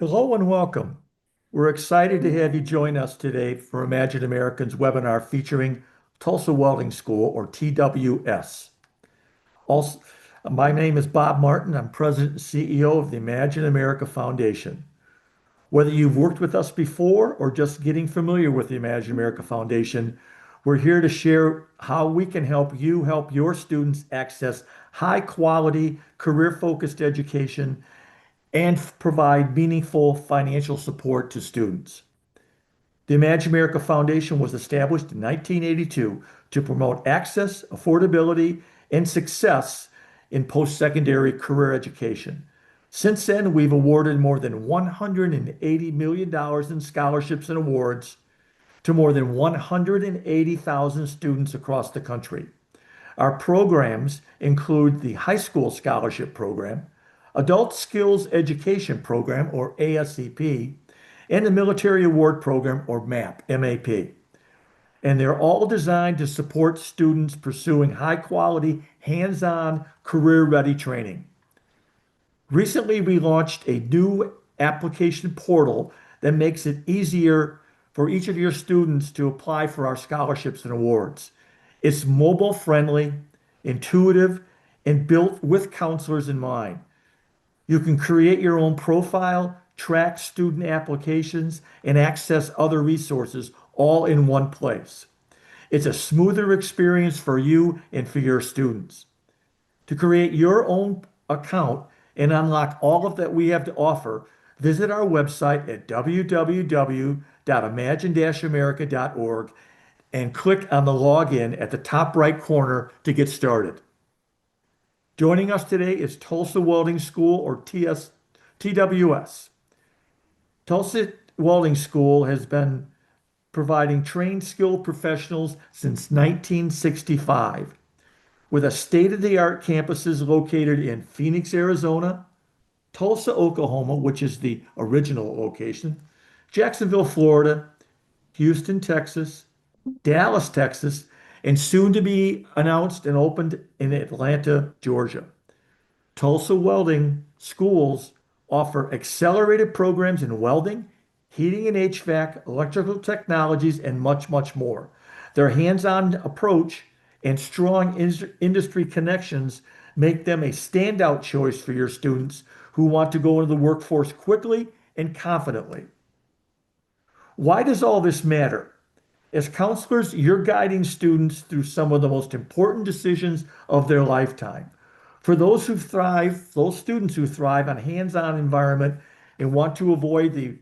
Hello and welcome. We're excited to have you join us today for Imagine American's webinar featuring Tulsa Welding School, or TWS. Also, my name is Bob Martin. I'm President and CEO of the Imagine America Foundation. Whether you've worked with us before or just getting familiar with the Imagine America Foundation, we're here to share how we can help you help your students access high quality, career focused education and provide meaningful financial support to students. The Imagine America Foundation was established in 1982 to promote access, affordability, and success in post-secondary career education. Since then, we've awarded more than $180 million in scholarships and awards to more than 180,000 students across the country. Our programs include the High School Scholarship Program, Adult Skills Education Program, or ASCP, and the Military Award Program, or MAP. And they're all designed to support students pursuing high quality, hands-on, career-ready training. Recently, we launched a new application portal that makes it easier for each of your students to apply for our scholarships and awards. It's mobile friendly, intuitive, and built with counselors in mind. You can create your own profile, track student applications, and access other resources all in one place. It's a smoother experience for you and for your students. To create your own account and unlock all of that we have to offer, visit our website at www.imagine-america.org and click on the login at the top right corner to get started. Joining us today is Tulsa Welding School, or TWS. Tulsa Welding School has been providing trained, skilled professionals since 1965, with a state-of-the-art campuses located in Phoenix, Arizona, Tulsa, Oklahoma, which is the original location, Jacksonville, Florida, Houston, Texas, Dallas, Texas, and soon to be announced and opened in Atlanta, Georgia. Tulsa Welding Schools offer accelerated programs in welding, heating and HVAC, electrical technologies, and much, much more. Their hands-on approach and strong industry connections make them a standout choice for your students who want to go into the workforce quickly and confidently. Why does all this matter? As counselors, you're guiding students through some of the most important decisions of their lifetime. For those who thrive, those students who thrive on hands-on environment and want to avoid the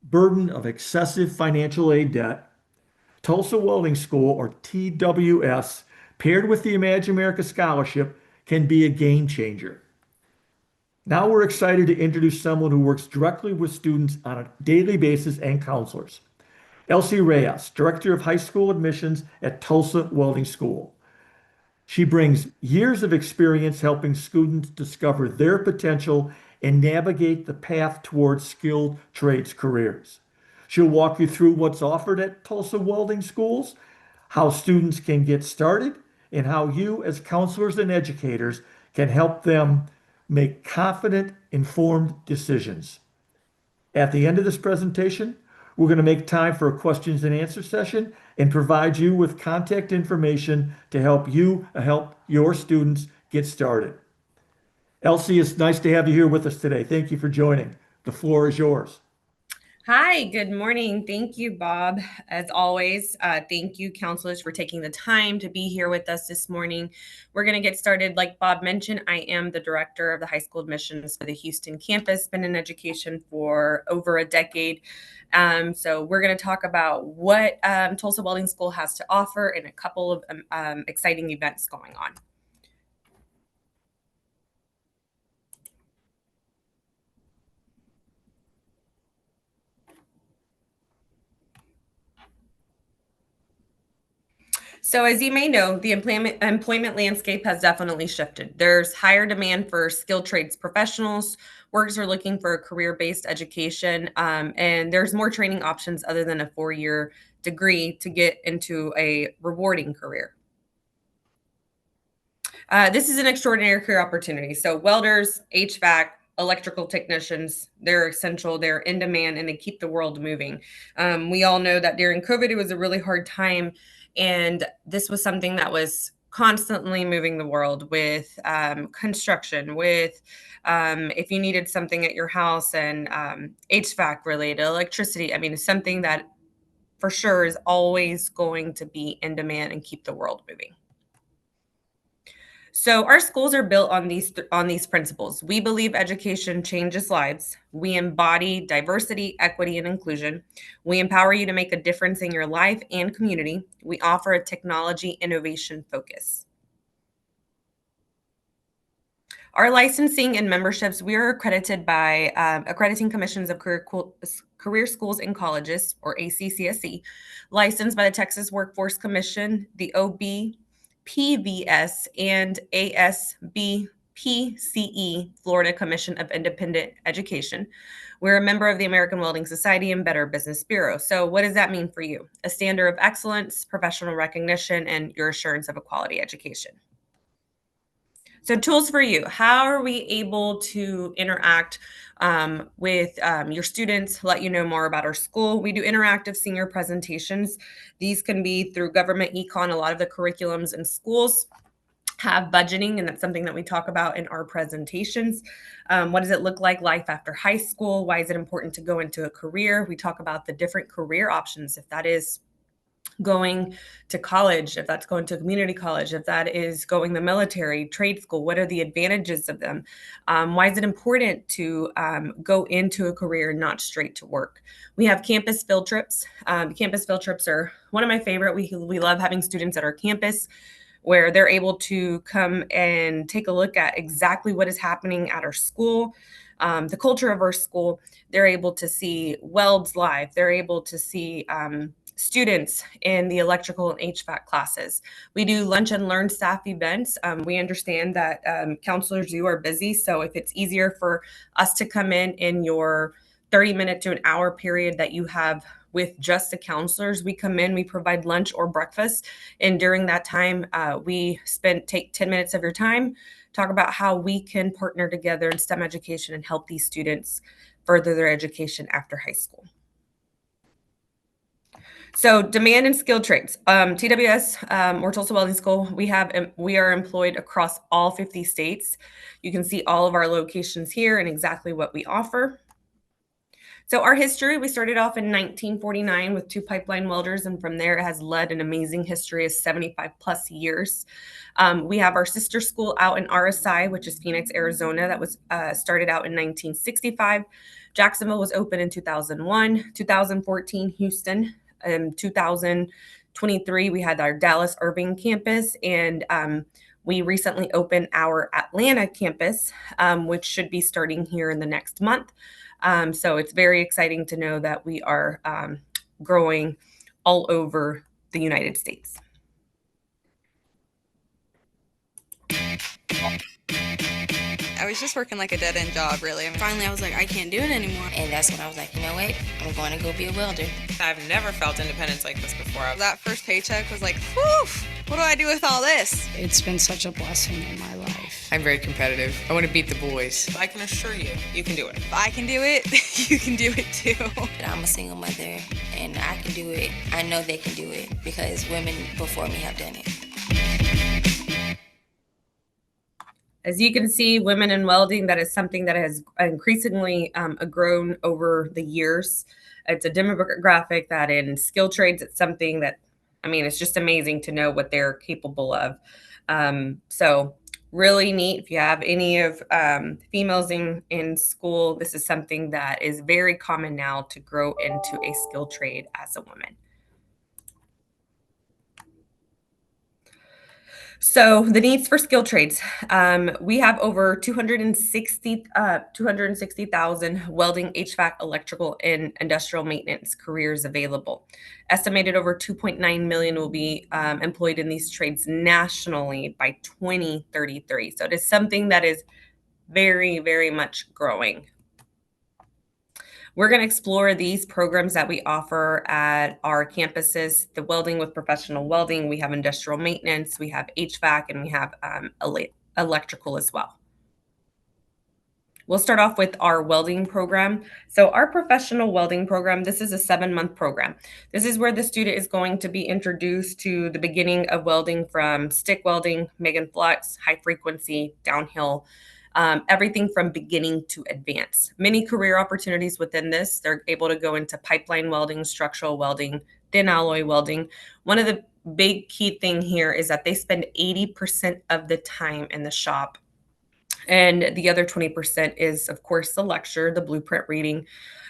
burden of excessive financial aid debt, Tulsa Welding School, or TWS, paired with the Imagine America Scholarship, can be a game changer. Now we're excited to introduce someone who works directly with students on a daily basis and counselors. Elsie Reyes, Director of High School Admissions at Tulsa Welding School. She brings years of experience helping students discover their potential and navigate the path towards skilled trades careers. She'll walk you through what's offered at Tulsa Welding Schools, how students can get started, and how you, as counselors and educators, can help them make confident, informed decisions. At the end of this presentation, we're going to make time for a questions and answer session and provide you with contact information to help you help your students get started. Elsie, it's nice to have you here with us today. Thank you for joining. The floor is yours. Hi, good morning. Thank you, Bob. As always, thank you, counselors, for taking the time to be here with us this morning. We're going to get started. Like Bob mentioned, I am the director of the high school admissions for the Houston campus, been in education for over a decade. So we're going to talk about what Tulsa Welding School has to offer and a couple of exciting events going on. So as you may know, the employment landscape has definitely shifted. There's higher demand for skilled trades professionals. Workers are looking for a career-based education, and there's more training options other than a 4-year degree to get into a rewarding career. This is an extraordinary career opportunity. So welders, HVAC, electrical technicians. They're essential, they're in demand, and they keep the world moving. We all know that during COVID, it was a really hard time. And this was something that was constantly moving the world with construction, with if you needed something at your house and HVAC related, electricity. I mean, it's something that for sure is always going to be in demand and keep the world moving. So our schools are built on these principles. We believe education changes lives. We embody diversity, equity, and inclusion. We empower you to make a difference in your life and community. We offer a technology innovation focus. Our licensing and memberships, we are accredited by accrediting commissions of career schools and colleges, or ACCSC, licensed by the Texas Workforce Commission, the OBPVS, and ASBPCE, Florida Commission of Independent Education. We're a member of the American Welding Society and Better Business Bureau. So what does that mean for you? A standard of excellence, professional recognition, and your assurance of a quality education. So tools for you. How are we able to interact with your students, let you know more about our school? We do interactive senior presentations. These can be through government econ. A lot of the curriculums in schools have budgeting, and that's something that we talk about in our presentations. What does it look like life after high school? Why is it important to go into a career? We talk about the different career options, if that is going to college, if that's going to community college, if that is going the military, trade school, what are the advantages of them? Why is it important to go into a career, not straight to work? We have campus field trips. Campus field trips are one of my favorite. We love having students at our campus where they're able to come and take a look at exactly what is happening at our school, the culture of our school. They're able to see welds live. They're able to see students in the electrical and HVAC classes. We do lunch and learn staff events. We understand that counselors, you are busy. So if it's easier for us to come in your 30-minute to an hour period that you have with just the counselors, we come in, we provide lunch or breakfast. And during that time, we take 10 minutes of your time, talk about how we can partner together in STEM education and help these students further their education after high school. So demand and skilled trades. TWS or Tulsa Welding School, we are employed across all 50 states. You can see all of our locations here and exactly what we offer. So our history, we started off in 1949 with 2 pipeline welders, and from there it has led an amazing history of 75 plus years. We have our sister school out in RSI, which is Phoenix, Arizona, that was started out in 1965. Jacksonville was opened in 2001, 2014, Houston. 2023, we had our Dallas Irving campus, and we recently opened our Atlanta campus, which should be starting here in the next month. So it's very exciting to know that we are growing all over the United States. I was just working like a dead-end job, really. Finally, I was like, I can't do it anymore. And that's when I was like, you know what? I'm going to go be a welder. I've never felt independence like this before. That first paycheck was like, whew, what do I do with all this? It's been such a blessing in my life. I'm very competitive. I want to beat the boys. I can assure you, you can do it. If I can do it, you can do it too. I'm a single mother, and I can do it. I know they can do it because women before me have done it. As you can see, women in welding, that is something that has increasingly grown over the years. It's a demographic that in skilled trades, it's something that, I mean, it's just amazing to know what they're capable of. So really neat. If you have any of females in school, this is something that is very common now to grow into a skilled trade as a woman. So the needs for skilled trades. We have over 260,000 welding, HVAC, electrical, and industrial maintenance careers available. Estimated over 2.9 million will be employed in these trades nationally by 2033. So it is something that is very, very much growing. We're going to explore these programs that we offer at our campuses, the welding with professional welding. We have industrial maintenance, we have HVAC, and we have electrical as well. We'll start off with our welding program. So our professional welding program, this is a 7-month program. This is where the student is going to be introduced to the beginning of welding, from stick welding, MIG and flux, high frequency, downhill, everything from beginning to advance. Many career opportunities within this. They're able to go into pipeline welding, structural welding, thin alloy welding. One of the big key thing here is that they spend 80% of the time in the shop. And the other 20% is, of course, the lecture, the blueprint reading,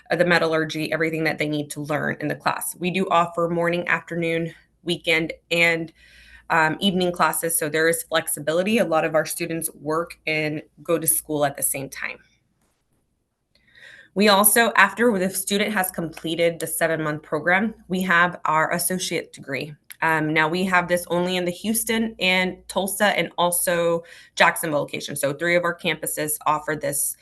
the metallurgy, everything that they need to learn in the class. We do offer morning, afternoon, weekend, and evening classes. So there is flexibility. A lot of our students work and go to school at the same time. We also, after the student has completed the 7-month program, we have our associate degree. Now we have this only in the Houston and Tulsa and also Jacksonville location. So 3 of our campuses offer this.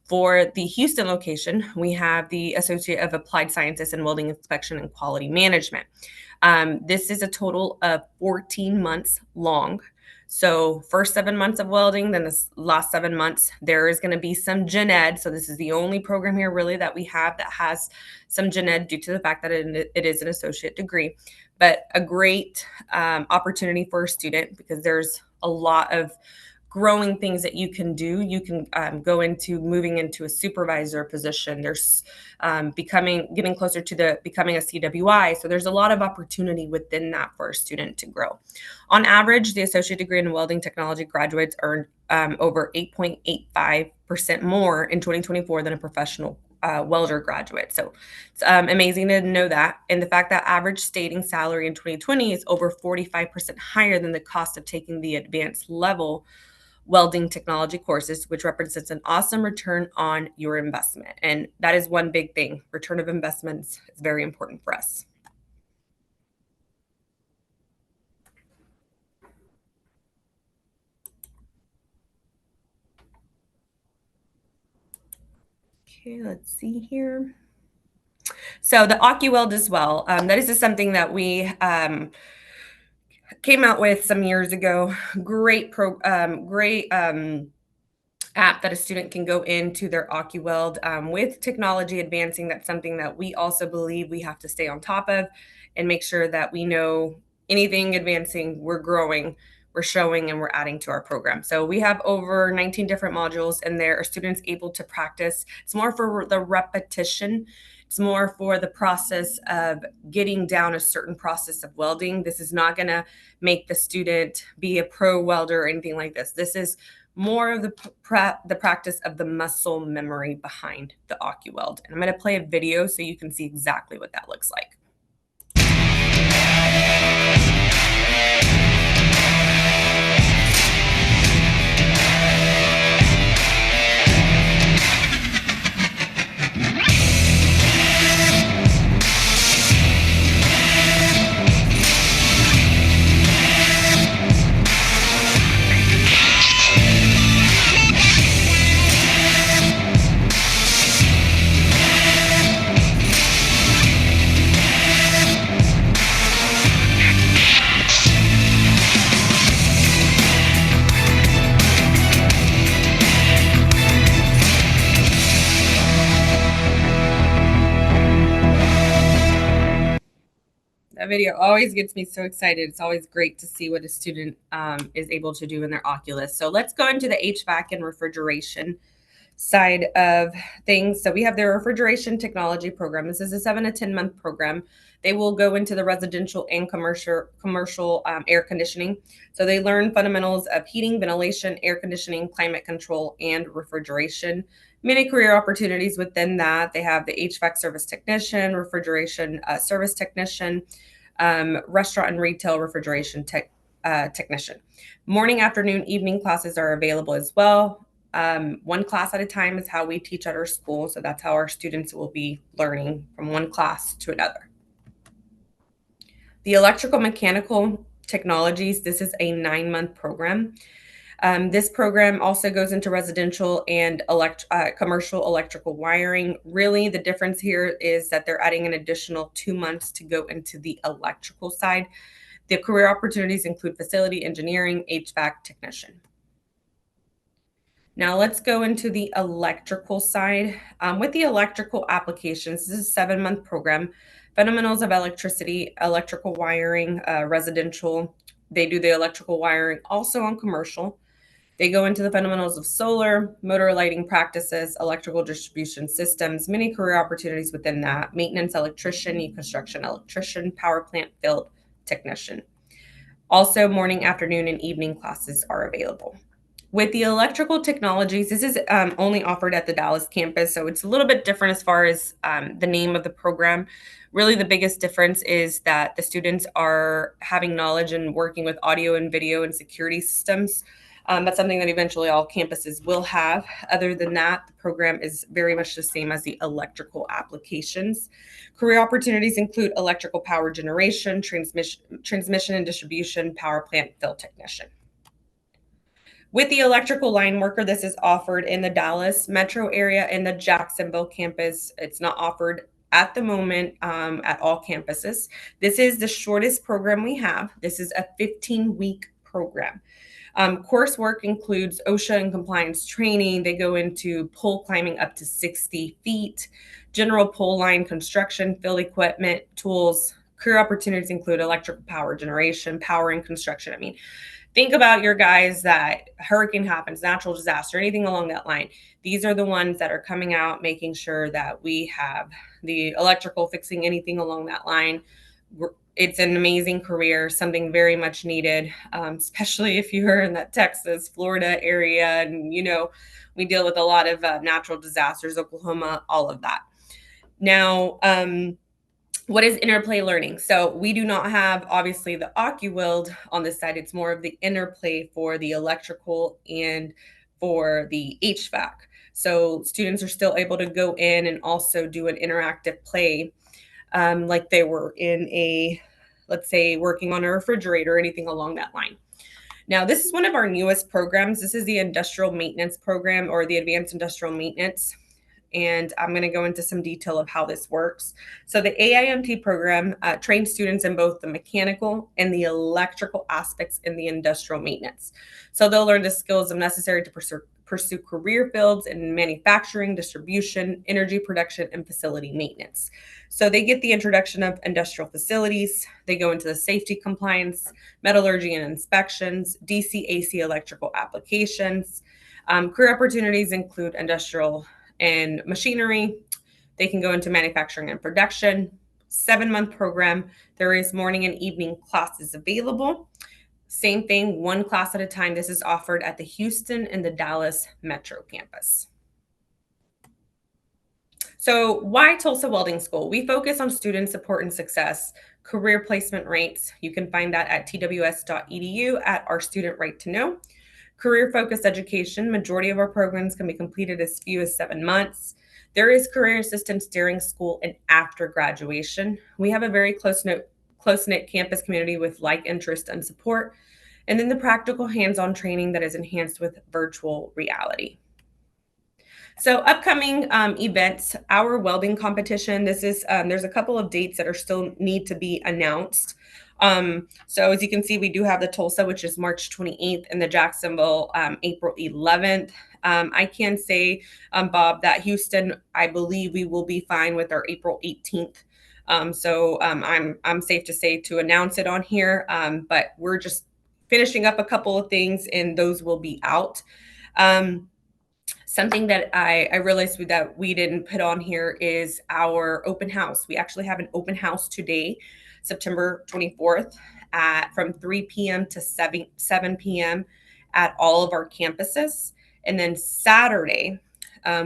For the Houston location, we have the Associate of Applied Sciences in Welding Inspection and Quality Management. This is a total of 14 months long. So first 7 months of welding, then this last 7 months, there is going to be some gen ed. So this is the only program here really that we have that has some gen ed due to the fact that it is an associate degree. But a great opportunity for a student, because there's a lot of growing things that you can do. You can go into moving into a supervisor position. There's getting closer to becoming a CWI. So there's a lot of opportunity within that for a student to grow. On average, the associate degree in welding technology graduates earned over 8.85% more in 2024 than a professional welder graduate. So it's amazing to know that. And the fact that average stating salary in 2020 is over 45% higher than the cost of taking the advanced level welding technology courses, which represents an awesome return on your investment. And that is one big thing. Return of investments is very important for us. Okay, let's see here. So the AccuWeld as well. That is just something that we came out with some years ago. Great app that a student can go into their AccuWeld. With technology advancing, that's something that we also believe we have to stay on top of and make sure that we know anything advancing, we're growing, we're showing, and we're adding to our program. So we have over 19 different modules, and there are students able to practice. It's more for the repetition. It's more for the process of getting down a certain process of welding. This is not going to make the student be a pro welder or anything like this. This is more of the practice of the muscle memory behind the AccuWeld. And I'm going to play a video so you can see exactly what that looks like. That video always gets me so excited. It's always great to see what a student is able to do in their Oculus. So let's go into the HVAC and refrigeration side of things. So we have their refrigeration technology program. This is a 7 to 10 month program. They will go into the residential and commercial air conditioning. So they learn fundamentals of heating, ventilation, air conditioning, climate control, and refrigeration. Many career opportunities within that. They have the HVAC service technician, refrigeration service technician, restaurant and retail refrigeration technician. Morning, afternoon, evening classes are available as well. One class at a time is how we teach at our school. So that's how our students will be learning from one class to another. The electrical mechanical technologies, this is a 9-month program. This program also goes into residential and commercial electrical wiring. Really, the difference here is that they're adding an additional 2 months to go into the electrical side. The career opportunities include facility engineering, HVAC technician. Now let's go into the electrical side. With the electrical applications, this is a 7-month program. Fundamentals of electricity, electrical wiring, residential. They do the electrical wiring also on commercial. They go into the fundamentals of solar, motor lighting practices, electrical distribution systems, many career opportunities within that, maintenance electrician, e-construction electrician, power plant field technician. Also, morning, afternoon, and evening classes are available. With the electrical technologies, this is only offered at the Dallas campus, so it's a little bit different as far as the name of the program. Really, the biggest difference is that the students are having knowledge and working with audio and video and security systems. That's something that eventually all campuses will have. Other than that, the program is very much the same as the electrical applications. Career opportunities include electrical power generation, transmission and distribution, power plant field technician. With the electrical line worker, this is offered in the Dallas metro area and the Jacksonville campus. It's not offered at the moment at all campuses. This is the shortest program we have. This is a 15-week program. Coursework includes OSHA and compliance training. They go into pole climbing up to 60 feet, general pole line construction, field equipment, tools. Career opportunities include electrical power generation, power and construction. I mean, think about your guys that hurricane happens, natural disaster, anything along that line. These are the ones that are coming out, making sure that we have the electrical fixing anything along that line. It's an amazing career, something very much needed, especially if you're in that Texas, Florida area. And, you know, we deal with a lot of natural disasters, Oklahoma, all of that. Now, what is interplay learning? So we do not have, obviously, the OcuWeld on this side. It's more of the interplay for the electrical and for the HVAC. So students are still able to go in and also do an interactive play like they were in a, let's say, working on a refrigerator or anything along that line. Now, this is one of our newest programs. This is the industrial maintenance program, or the advanced industrial maintenance. And I'm going to go into some detail of how this works. So the AIMT program trains students in both the mechanical and the electrical aspects in the industrial maintenance. So they'll learn the skills necessary to pursue career fields in manufacturing, distribution, energy production, and facility maintenance. So they get the introduction of industrial facilities. They go into the safety compliance, metallurgy and inspections, DC, AC electrical applications. Career opportunities include industrial and machinery. They can go into manufacturing and production. 7-month program. There is morning and evening classes available. Same thing, one class at a time. This is offered at the Houston and the Dallas Metro campus. So why Tulsa Welding School? We focus on student support and success, career placement rates. You can find that at tws.edu at our student right to know. Career-focused education. Majority of our programs can be completed as few as 7 months. There is career assistance during school and after graduation. We have a very close-knit campus community with like interest and support. And then the practical hands-on training that is enhanced with virtual reality. So upcoming events, our welding competition. This is there's a couple of dates that are still need to be announced. So as you can see, we do have the Tulsa, which is March 28th, and the Jacksonville, April 11th. I can say, Bob, that Houston, I believe we will be fine with our April 18th. So I'm safe to say to announce it on here, but we're just finishing up a couple of things and those will be out. Something that I realized that we didn't put on here is our open house. We actually have an open house today, September 24th from 3 p.m. to 7 p.m. at all of our campuses. And then Saturday,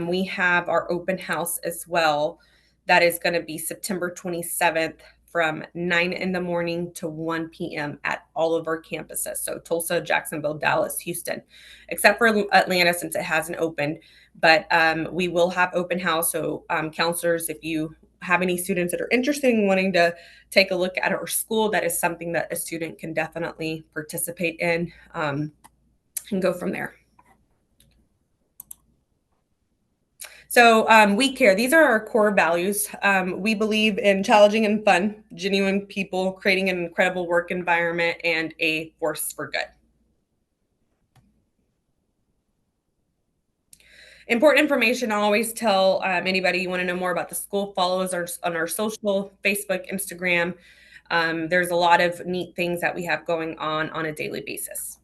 we have our open house as well. That is going to be September 27th from 9 in the morning to 1 p.m. at all of our campuses. So Tulsa, Jacksonville, Dallas, Houston, except for Atlanta since it hasn't opened. But we will have open house. So counselors, if you have any students that are interested in wanting to take a look at our school, that is something that a student can definitely participate in and go from there. So we care. These are our core values. We believe in challenging and fun, genuine people, creating an incredible work environment, and a force for good. Important information. I always tell anybody you want to know more about the school, follow us on our social, Facebook, Instagram. There's a lot of neat things that we have going on a daily basis.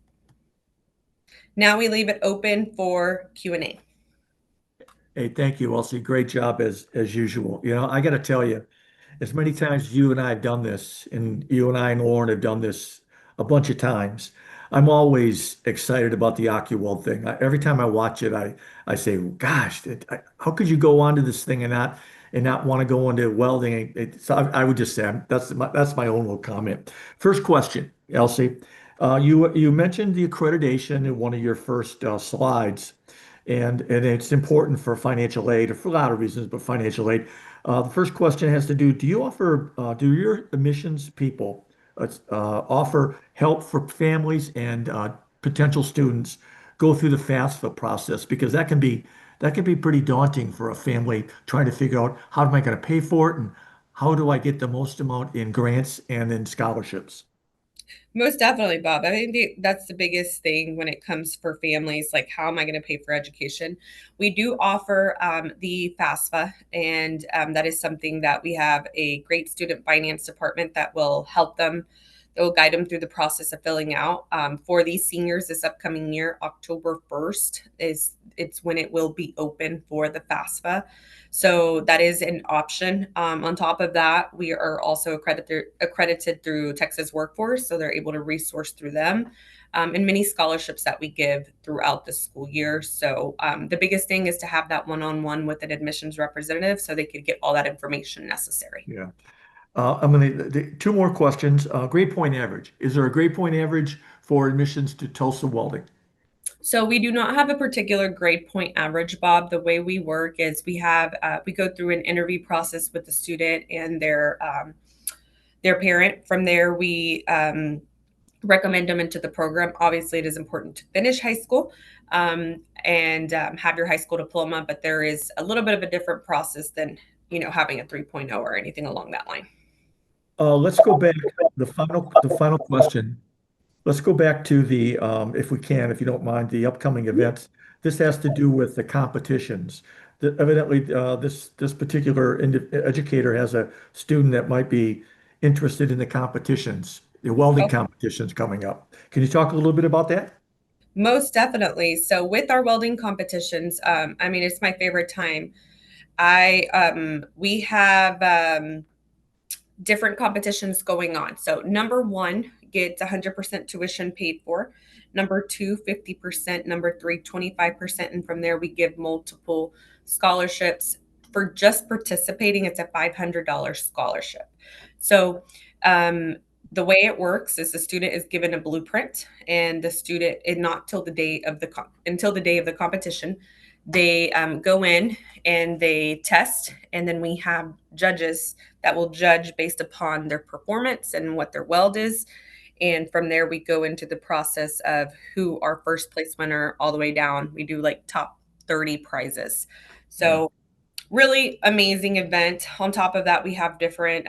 Now we leave it open for Q&A. Hey, thank you, Elsie. Great job as usual. I got to tell you, as many times as you and I have done this, and you and I and Lauren have done this a bunch of times, I'm always excited about the AccuWeld thing. Every time I watch it, I say, "Gosh, how could you go onto this thing and not want to go into welding?" So I would just say that's my own little comment. First question, Elsie. You mentioned the accreditation in one of your first slides, and it's important for financial aid, or for a lot of reasons, but financial aid. The first question has to do do your admissions people offer help for families and potential students go through the FAFSA process? Because that can be pretty daunting for a family trying to figure out, how am I going to pay for it, and how do I get the most amount in grants and in scholarships? Most definitely, Bob. I think that's the biggest thing when it comes for families. Like, how am I going to pay for education? We do offer the FAFSA, and that is something that we have a great student finance department that will help them. They will guide them through the process of filling out. For these seniors this upcoming year, October 1st it's when it will be open for the FAFSA. So that is an option. On top of that, we are also accredited through Texas Workforce, so they're able to resource through them, and many scholarships that we give throughout the school year. So the biggest thing is to have that one-on-one with an admissions representative so they could get all that information necessary. Yeah. Two more questions. Grade point average. Is there a grade point average for admissions to Tulsa Welding? So we do not have a particular grade point average, Bob. The way we work is we go through an interview process with the student and their parent. From there, we recommend them into the program. Obviously, it is important to finish high school and have your high school diploma, but there is a little bit of a different process than having a 3.0 or anything along that line. Let's go back. The final question. Let's go back to if we can, if you don't mind, the upcoming events. This has to do with the competitions. Evidently, this particular educator has a student that might be interested in the competitions, the welding competitions coming up. Can you talk a little bit about that? Most definitely. So with our welding competitions, it's my favorite time. We have different competitions going on. So number one gets 100% tuition paid for. Number two, 50%. Number three, 25%. And from there, we give multiple scholarships. For just participating, it's a $500 scholarship. So the way it works is the student is given a blueprint, and the student, and not till the day of the competition, they go in and they test, and then we have judges that will judge based upon their performance and what their weld is. And from there, we go into the process of who our first place winner all the way down. We do like top 30 prizes. So really amazing event. On top of that, we have different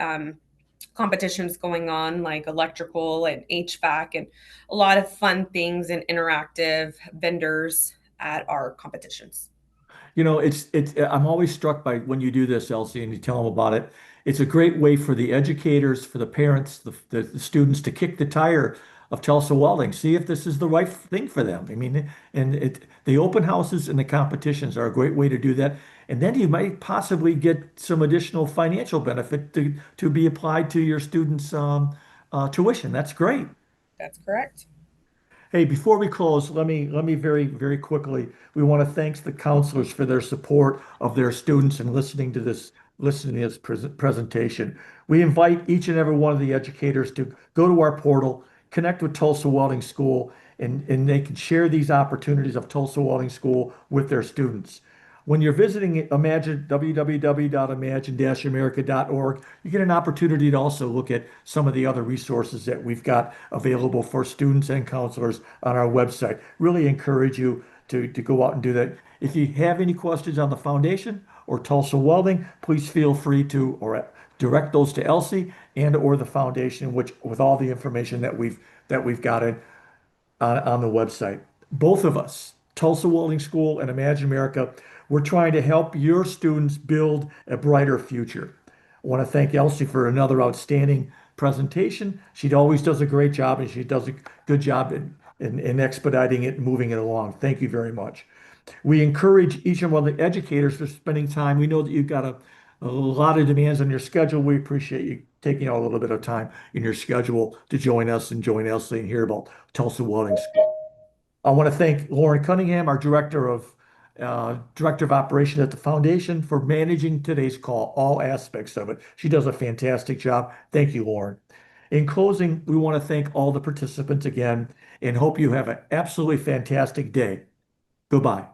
competitions going on, like electrical and HVAC, and a lot of fun things and interactive vendors at our competitions. I'm always struck by when you do this, Elsie, and you tell them about it. It's a great way for the educators, for the parents, the students to kick the tire of Tulsa Welding, see if this is the right thing for them. The open houses and the competitions are a great way to do that. And then you might possibly get some additional financial benefit to be applied to your students' tuition. That's great. That's correct. Hey, before we close, let me very, very quickly, we want to thank the counselors for their support of their students and listening to this presentation. We invite each and every one of the educators to go to our portal, connect with Tulsa Welding School, and they can share these opportunities of Tulsa Welding School with their students. When you're visiting www.imagine-america.org, you get an opportunity to also look at some of the other resources that we've got available for students and counselors on our website. Really encourage you to go out and do that. If you have any questions on the foundation or Tulsa Welding, please feel free to direct those to Elsie or the foundation, which with all the information that we've got on the website. Both of us, Tulsa Welding School and Imagine America, we're trying to help your students build a brighter future. I want to thank Elsie for another outstanding presentation. She always does a great job, and she does a good job in expediting it and moving it along. Thank you very much. We encourage each and one of the educators for spending time. We know that you've got a lot of demands on your schedule. We appreciate you taking a little bit of time in your schedule to join us and join Elsie and hear about Tulsa Welding School. I want to thank Lauren Cunningham, our Director of Operations at the Foundation, for managing today's call, all aspects of it. She does a fantastic job. Thank you, Lauren. In closing, we want to thank all the participants again and hope you have an absolutely fantastic day. Goodbye.